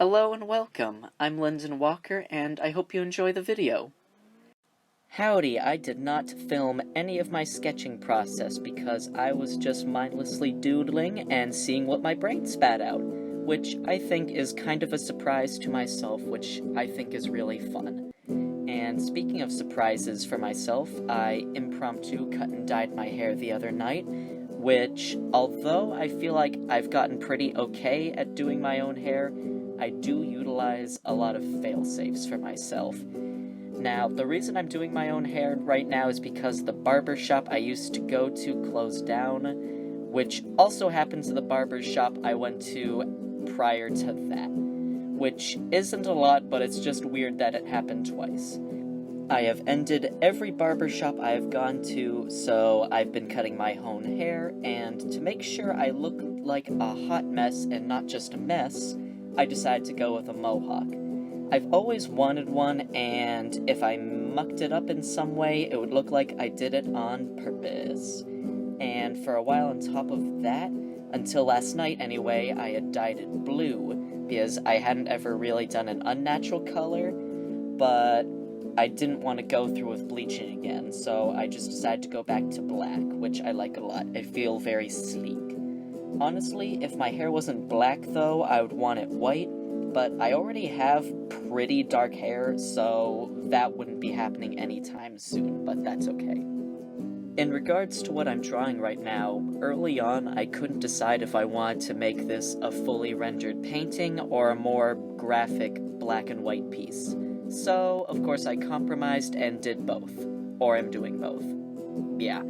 Hello and welcome, I'm Lyndon Walker, and I hope you enjoy the video. Howdy, I did not film any of my sketching process because I was just mindlessly doodling and seeing what my brain spat out, which I think is kind of a surprise to myself, which I think is really fun. And speaking of surprises for myself, I impromptu cut and dyed my hair the other night, which, although I feel like I've gotten pretty okay at doing my own hair, I do utilize a lot of fail-safes for myself. Now, the reason I'm doing my own hair right now is because the barber shop I used to go to closed down, which also happens to the barber shop I went to prior to that, which isn't a lot, but it's just weird that it happened twice. I have ended every barbershop I have gone to, so I've been cutting my own hair, and to make sure I look like a hot mess and not just a mess, I decided to go with a mohawk. I've always wanted one, and if I mucked it up in some way, it would look like I did it on purpose. And for a while on top of that, until last night anyway, I had dyed it blue, because I hadn't ever really done an unnatural color, but I didn't want to go through with bleaching again, so I just decided to go back to black, which I like a lot. I feel very sleek. Honestly, if my hair wasn't black though, I would want it white, but I already have pretty dark hair, so that wouldn't be happening anytime soon, but that's okay. In regards to what I'm drawing right now, early on I couldn't decide if I wanted to make this a fully rendered painting or a more graphic black and white piece. So, of course, I compromised and did both. Or am doing both. Yeah.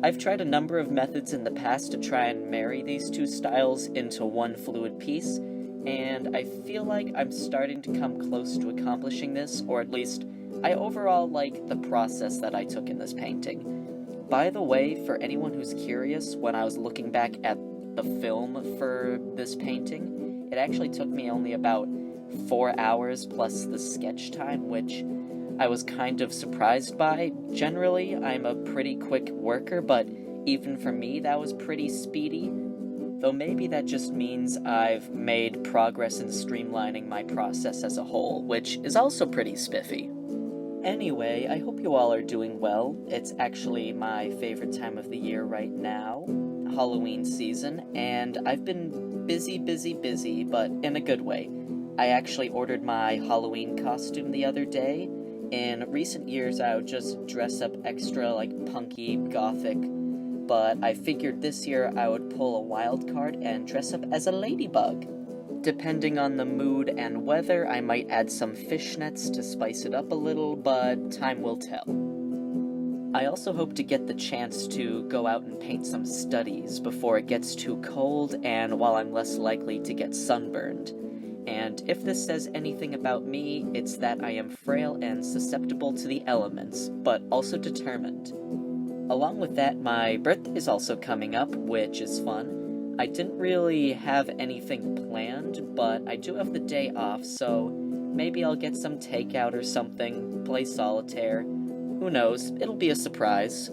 I've tried a number of methods in the past to try and marry these two styles into one fluid piece, and I feel like I'm starting to come close to accomplishing this, or at least, I overall like the process that I took in this painting. By the way, for anyone who's curious, when I was looking back at the film for this painting, it actually took me only about 4 hours plus the sketch time, which I was kind of surprised by. Generally, I'm a pretty quick worker, but even for me, that was pretty speedy. Though maybe that just means I've made progress in streamlining my process as a whole, which is also pretty spiffy. Anyway, I hope you all are doing well. It's actually my favorite time of the year right now, Halloween season, and I've been busy, but in a good way. I actually ordered my Halloween costume the other day. In recent years, I would just dress up extra, punky, gothic, but I figured this year I would pull a wild card and dress up as a ladybug. Depending on the mood and weather, I might add some fishnets to spice it up a little, but time will tell. I also hope to get the chance to go out and paint some studies before it gets too cold and while I'm less likely to get sunburned. And if this says anything about me, it's that I am frail and susceptible to the elements, but also determined. Along with that, my birthday is also coming up, which is fun. I didn't really have anything planned, but I do have the day off, so maybe I'll get some takeout or something, play solitaire. Who knows, it'll be a surprise.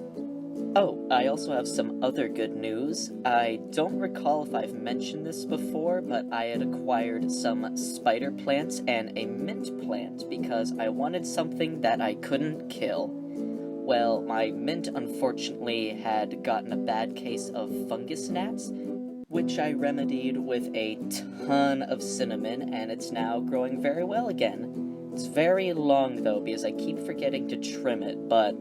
Oh, I also have some other good news. I don't recall if I've mentioned this before, but I had acquired some spider plants and a mint plant because I wanted something that I couldn't kill. Well, my mint unfortunately had gotten a bad case of fungus gnats, which I remedied with a ton of cinnamon, and it's now growing very well again. It's very long though, because I keep forgetting to trim it, but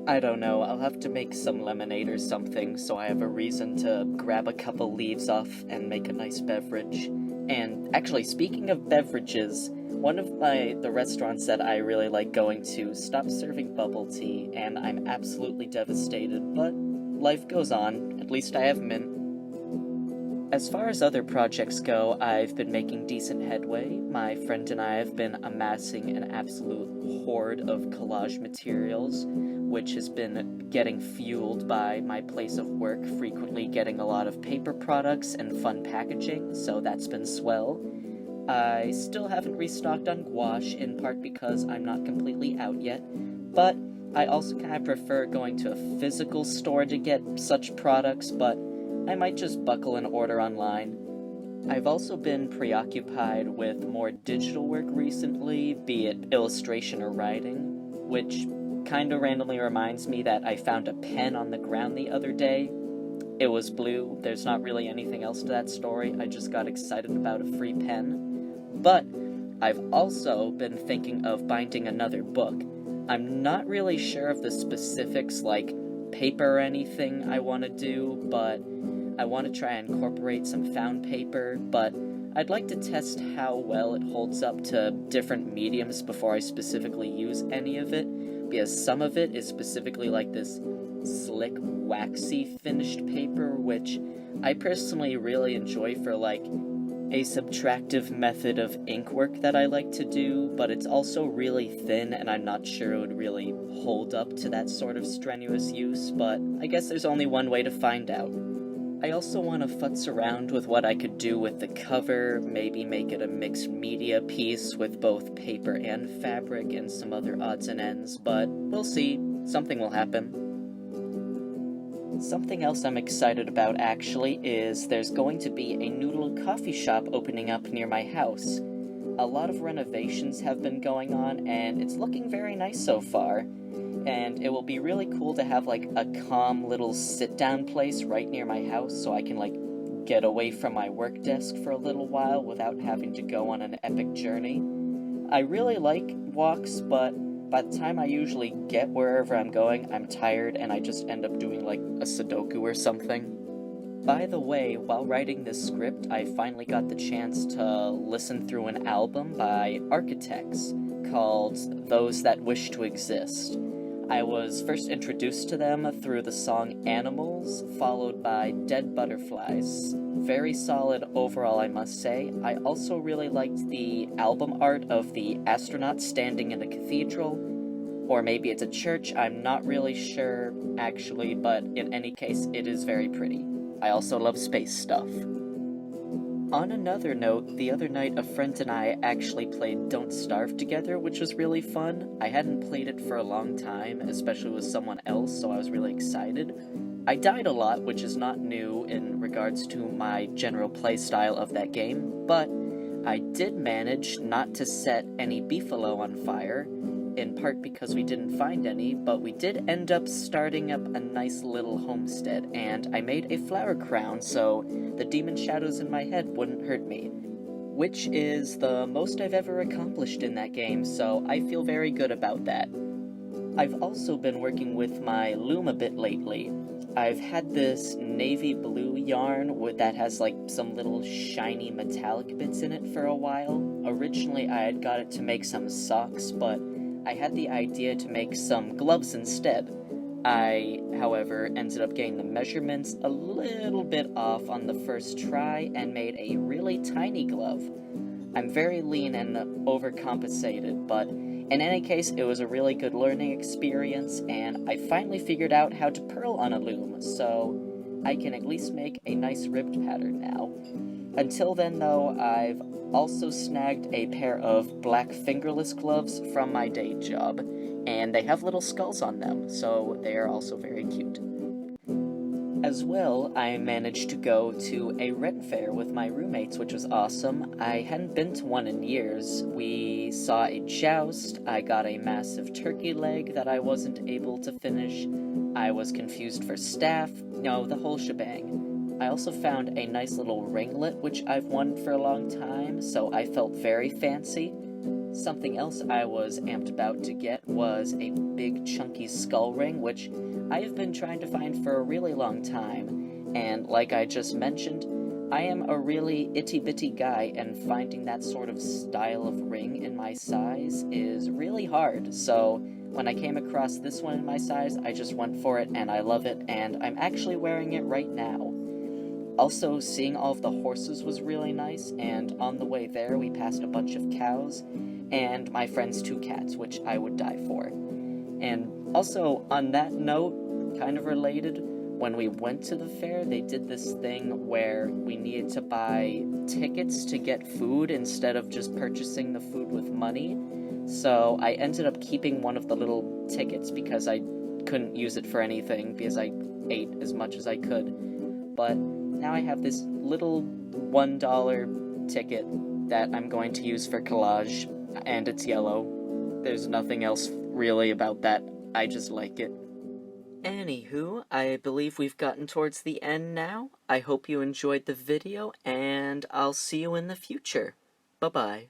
I don't know, I'll have to make some lemonade or something so I have a reason to grab a couple leaves off and make a nice beverage. And actually, speaking of beverages, one of the restaurants that I really like going to stopped serving bubble tea, and I'm absolutely devastated, but life goes on. At least I have mint. As far as other projects go, I've been making decent headway. My friend and I have been amassing an absolute horde of collage materials, which has been getting fueled by my place of work frequently getting a lot of paper products and fun packaging, so that's been swell. I still haven't restocked on gouache, in part because I'm not completely out yet, but I also kind of prefer going to a physical store to get such products, but I might just buckle and order online. I've also been preoccupied with more digital work recently, be it illustration or writing, which kinda randomly reminds me that I found a pen on the ground the other day. It was blue, there's not really anything else to that story, I just got excited about a free pen. But I've also been thinking of binding another book. I'm not really sure of the specifics, like paper or anything I want to do, but I want to try and incorporate some found paper, but I'd like to test how well it holds up to different mediums before I specifically use any of it, because some of it is specifically like this slick, waxy finished paper, which I personally really enjoy for like a subtractive method of ink work that I like to do, but it's also really thin and I'm not sure it would really hold up to that sort of strenuous use, but I guess there's only one way to find out. I also want to futz around with what I could do with the cover, maybe make it a mixed media piece with both paper and fabric and some other odds and ends, but we'll see, something will happen. Something else I'm excited about, actually, is there's going to be a noodle coffee shop opening up near my house. A lot of renovations have been going on, and it's looking very nice so far. And it will be really cool to have, like, a calm little sit-down place right near my house so I can, like, get away from my work desk for a little while without having to go on an epic journey. I really like walks, but by the time I usually get wherever I'm going, I'm tired and I just end up doing like a Sudoku or something. By the way, while writing this script, I finally got the chance to listen through an album by Architects called Those That Wish to Exist. I was first introduced to them through the song Animals, followed by Dead Butterflies. Very solid overall, I must say. I also really liked the album art of the astronaut standing in a cathedral, or maybe it's a church, I'm not really sure actually, but in any case, it is very pretty. I also love space stuff. On another note, the other night a friend and I actually played Don't Starve together, which was really fun. I hadn't played it for a long time, especially with someone else, so I was really excited. I died a lot, which is not new in regards to my general playstyle of that game, but I did manage not to set any beefalo on fire, in part because we didn't find any, but we did end up starting up a nice little homestead, and I made a flower crown so the demon shadows in my head wouldn't hurt me, which is the most I've ever accomplished in that game, so I feel very good about that. I've also been working with my loom a bit lately. I've had this navy blue yarn that has like some little shiny metallic bits in it for a while. Originally I had got it to make some socks, but I had the idea to make some gloves instead. I, however, ended up getting the measurements a little bit off on the first try and made a really tiny glove. I'm very lean and overcompensated, but in any case, it was a really good learning experience, and I finally figured out how to purl on a loom, so I can at least make a nice ribbed pattern now. Until then, though, I've also snagged a pair of black fingerless gloves from my day job, and they have little skulls on them, so they are also very cute. As well, I managed to go to a Ren fair with my roommates, which was awesome. I hadn't been to one in years. We saw a joust, I got a massive turkey leg that I wasn't able to finish, I was confused for staff, the whole shebang. I also found a nice little ringlet, which I've wanted for a long time, so I felt very fancy. Something else I was amped about to get was a big chunky skull ring, which I have been trying to find for a really long time, and like I just mentioned, I am a really itty-bitty guy, and finding that sort of style of ring in my size is really hard, so when I came across this one in my size, I just went for it, and I love it, and I'm actually wearing it right now. Also, seeing all of the horses was really nice, and on the way there we passed a bunch of cows, and my friend's 2 cats, which I would die for. And also, on that note, kind of related, when we went to the fair, they did this thing where we needed to buy tickets to get food instead of just purchasing the food with money. So I ended up keeping one of the little tickets because I couldn't use it for anything because I ate as much as I could. But Now I have this little $1 ticket that I'm going to use for collage, and it's yellow. There's nothing else really about that. I just like it. Anywho, I believe we've gotten towards the end now. I hope you enjoyed the video, and I'll see you in the future. Bye-bye.